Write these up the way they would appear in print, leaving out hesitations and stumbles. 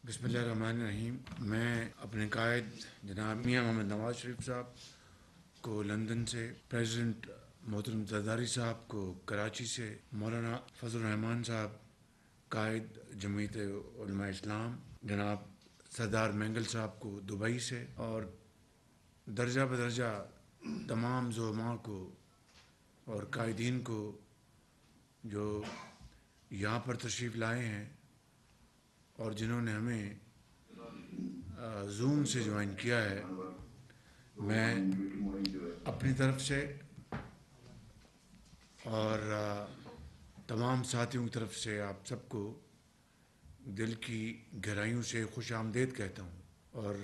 بسم اللہ الرحمن الرحیم۔ میں اپنے قائد جناب میاں محمد نواز شریف صاحب کو لندن سے، پریزیڈنٹ محترم زرداری صاحب کو کراچی سے، مولانا فضل الرحمان صاحب قائد جمعیت علماء اسلام جناب سردار مینگل صاحب کو دبئی سے، اور درجہ بدرجہ تمام زعماء کو اور قائدین کو جو یہاں پر تشریف لائے ہیں اور جنہوں نے ہمیں زوم سے جوائن کیا ہے، میں اپنی طرف سے اور تمام ساتھیوں کی طرف سے آپ سب کو دل کی گہرائیوں سے خوش آمدید کہتا ہوں، اور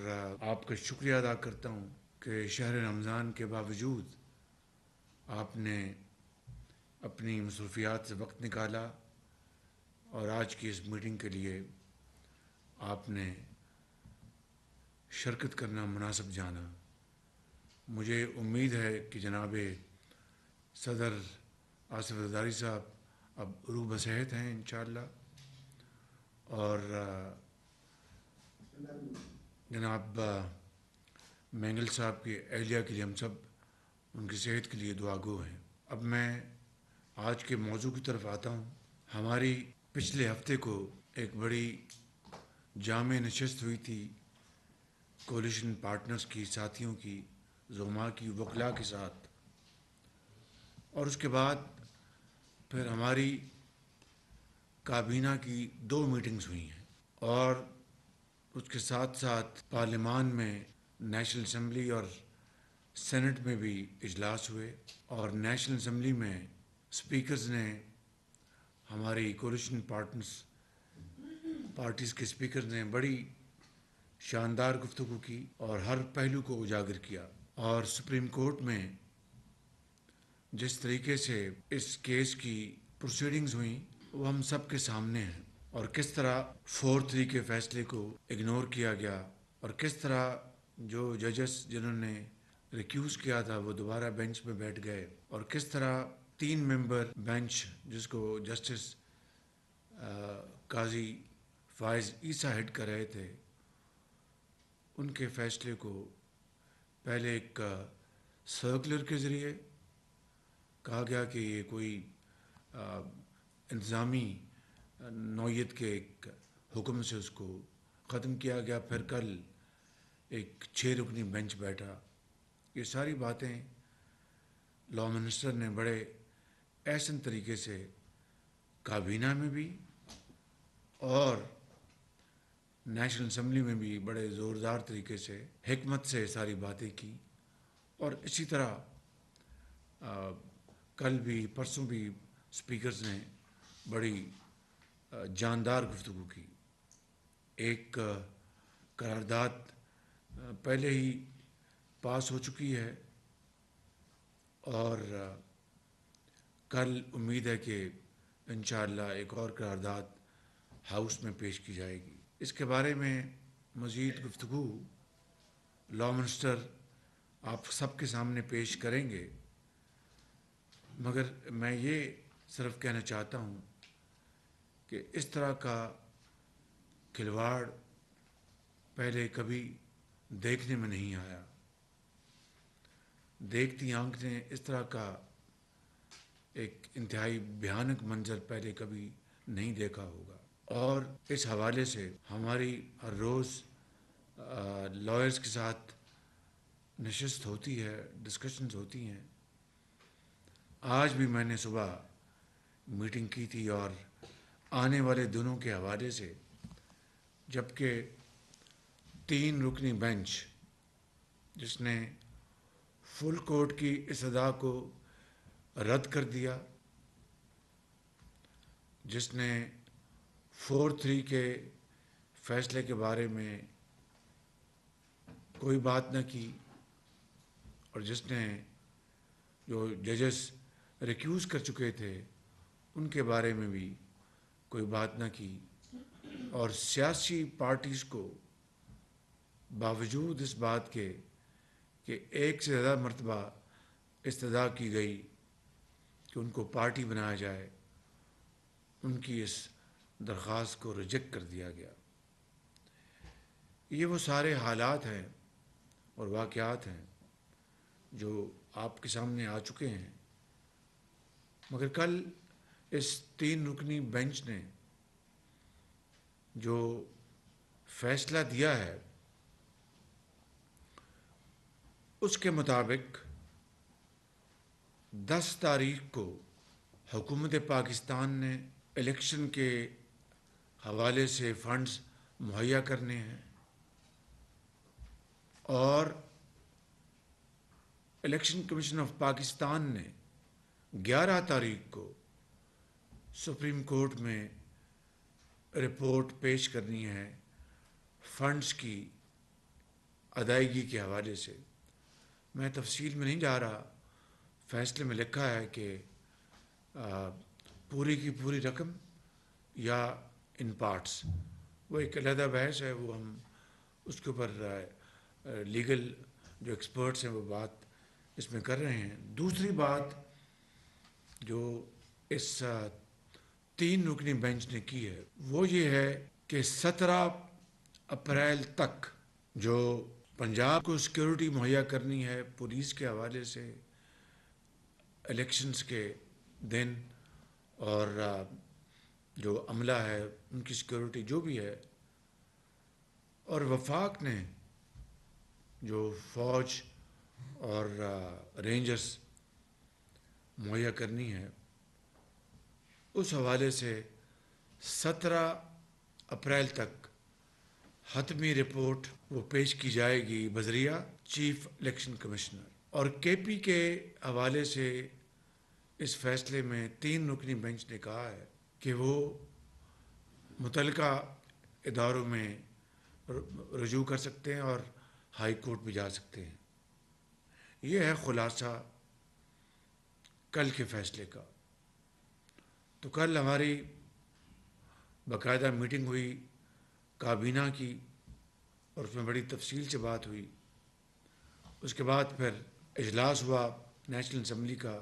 آپ کا شکریہ ادا کرتا ہوں کہ شہر رمضان کے باوجود آپ نے اپنی مصروفیات سے وقت نکالا اور آج کی اس میٹنگ کے لیے آپ نے شرکت کرنا مناسب جانا۔ مجھے امید ہے کہ جناب صدر آصف زرداری صاحب اب روح بصحت ہیں انشاءاللہ، اور جناب مینگل صاحب کی اہلیہ کے لیے ہم سب ان کی صحت کے لیے دعا گو ہیں۔ اب میں آج کے موضوع کی طرف آتا ہوں۔ ہماری پچھلے ہفتے کو ایک بڑی جامع نشست ہوئی تھی کولیشن پارٹنرز کی، ساتھیوں کی، زعماء کی، وکلاء کے ساتھ، اور اس کے بعد پھر ہماری کابینہ کی 2 میٹنگز ہوئی ہیں، اور اس کے ساتھ ساتھ پارلیمان میں نیشنل اسمبلی اور سینٹ میں بھی اجلاس ہوئے، اور نیشنل اسمبلی میں اسپیکرز نے، ہماری کولیشن پارٹیز کے اسپیکر نے بڑی شاندار گفتگو کی اور ہر پہلو کو اجاگر کیا، اور سپریم کورٹ میں جس طریقے سے اس کیس کی پروسیڈنگز ہوئیں وہ ہم سب کے سامنے ہیں، اور کس طرح 4-3 کے فیصلے کو اگنور کیا گیا، اور کس طرح جو ججز جنہوں نے ریکیوز کیا تھا وہ دوبارہ بینچ میں بیٹھ گئے، اور کس طرح 3 ممبر بینچ جس کو جسٹس قاضی فائز عیسیٰ ہیڈ کر رہے تھے، ان کے فیصلے کو پہلے ایک سرکولر کے ذریعے کہا گیا کہ یہ کوئی انتظامی نوعیت کے ایک حکم سے اس کو ختم کیا گیا، پھر کل ایک 6 رکنی بینچ بیٹھا۔ یہ ساری باتیں لاء منسٹر نے بڑے احسن طریقے سے کابینہ میں بھی اور نیشنل اسمبلی میں بھی بڑے زوردار طریقے سے حکمت سے ساری باتیں کی، اور اسی طرح کل بھی پرسوں بھی اسپیکرز نے بڑی جاندار گفتگو کی۔ ایک قرارداد پہلے ہی پاس ہو چکی ہے، اور کل امید ہے کہ انشاءاللہ ایک اور قرارداد ہاؤس میں پیش کی جائے گی۔ اس کے بارے میں مزید گفتگو لاء منسٹر آپ سب کے سامنے پیش کریں گے، مگر میں یہ صرف کہنا چاہتا ہوں کہ اس طرح کا کھلواڑ پہلے کبھی دیکھنے میں نہیں آیا۔ دیکھتی آنکھ نے اس طرح کا ایک انتہائی بھیانک منظر پہلے کبھی نہیں دیکھا ہوگا، اور اس حوالے سے ہماری ہر روز لائرز کے ساتھ نشست ہوتی ہے، ڈسکشنز ہوتی ہیں۔ آج بھی میں نے صبح میٹنگ کی تھی، اور آنے والے دنوں کے حوالے سے، جبکہ 3 رکنی بینچ جس نے فل کورٹ کی استدعا کو رد کر دیا، جس نے 4-3 کے فیصلے کے بارے میں کوئی بات نہ کی، اور جس نے جو ججز ریکیوز کر چکے تھے ان کے بارے میں بھی کوئی بات نہ کی، اور سیاسی پارٹیز کو باوجود اس بات کے کہ ایک سے زیادہ مرتبہ استدعا کی گئی کہ ان کو پارٹی بنایا جائے، ان کی اس درخواست کو ریجیکٹ کر دیا گیا۔ یہ وہ سارے حالات ہیں اور واقعات ہیں جو آپ کے سامنے آ چکے ہیں، مگر کل اس 3 رکنی بینچ نے جو فیصلہ دیا ہے اس کے مطابق 10 تاریخ کو حکومت پاکستان نے الیکشن کے حوالے سے فنڈز مہیا کرنے ہیں، اور الیکشن کمیشن آف پاکستان نے 11 تاریخ کو سپریم کورٹ میں رپورٹ پیش کرنی ہے فنڈز کی ادائیگی کے حوالے سے۔ میں تفصیل میں نہیں جا رہا، فیصلے میں لکھا ہے کہ پوری کی پوری رقم یا ان پارٹس، وہ ایک علیحدہ بحث ہے، وہ ہم اس کے اوپر لیگل جو ایکسپرٹس ہیں وہ بات اس میں کر رہے ہیں۔ دوسری بات جو اس 3 رکنی بینچ نے کی ہے وہ یہ ہے کہ 17 اپریل تک جو پنجاب کو سیکیورٹی مہیا کرنی ہے پولیس کے حوالے سے الیکشنز کے دن، اور جو عملہ ہے ان کی سیکیورٹی جو بھی ہے، اور وفاق نے جو فوج اور رینجرز مہیا کرنی ہے، اس حوالے سے 17 اپریل تک حتمی رپورٹ وہ پیش کی جائے گی بذریعہ چیف الیکشن کمشنر۔ اور کے پی کے حوالے سے اس فیصلے میں 3 رکنی بینچ نے کہا ہے کہ وہ متعلقہ اداروں میں رجوع کر سکتے ہیں اور ہائی کورٹ بھی جا سکتے ہیں۔ یہ ہے خلاصہ کل کے فیصلے کا۔ تو کل ہماری باقاعدہ میٹنگ ہوئی کابینہ کی، اور اس میں بڑی تفصیل سے بات ہوئی۔ اس کے بعد پھر اجلاس ہوا نیشنل اسمبلی کا،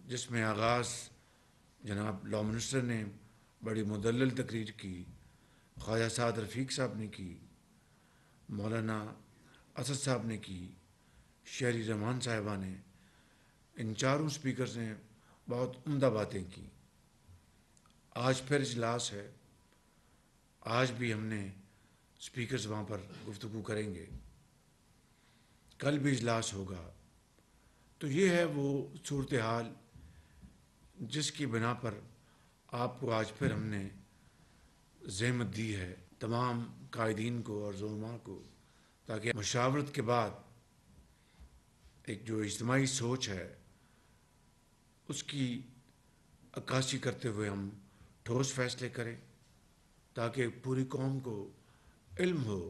جس میں آغاز جناب لا منسٹر نے بڑی مدلل تقریر کی، خواجہ سعد رفیق صاحب نے کی، مولانا اسد صاحب نے کی، شہری رحمان صاحبہ نے، ان چاروں سپیکرز نے بہت عمدہ باتیں کی۔ آج پھر اجلاس ہے، آج بھی ہم نے سپیکرز وہاں پر گفتگو کریں گے، کل بھی اجلاس ہوگا۔ تو یہ ہے وہ صورتحال جس کی بنا پر آپ کو آج پھر ہم نے زحمت دی ہے، تمام قائدین کو اور زعماء کو، تاکہ مشاورت کے بعد ایک جو اجتماعی سوچ ہے اس کی عکاسی کرتے ہوئے ہم ٹھوس فیصلے کریں، تاکہ پوری قوم کو علم ہو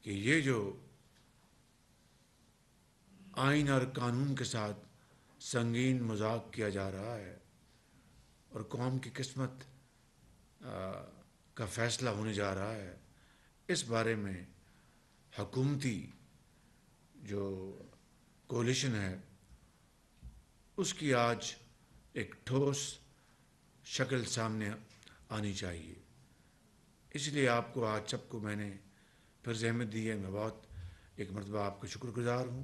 کہ یہ جو آئین اور قانون کے ساتھ سنگین مذاق کیا جا رہا ہے اور قوم کی قسمت کا فیصلہ ہونے جا رہا ہے، اس بارے میں حکومتی جو کولیشن ہے اس کی آج ایک ٹھوس شکل سامنے آنی چاہیے۔ اس لیے آپ کو آج سب کو میں نے پھر زحمت دی ہے، میں بہت ایک مرتبہ آپ کا شکر گزار ہوں۔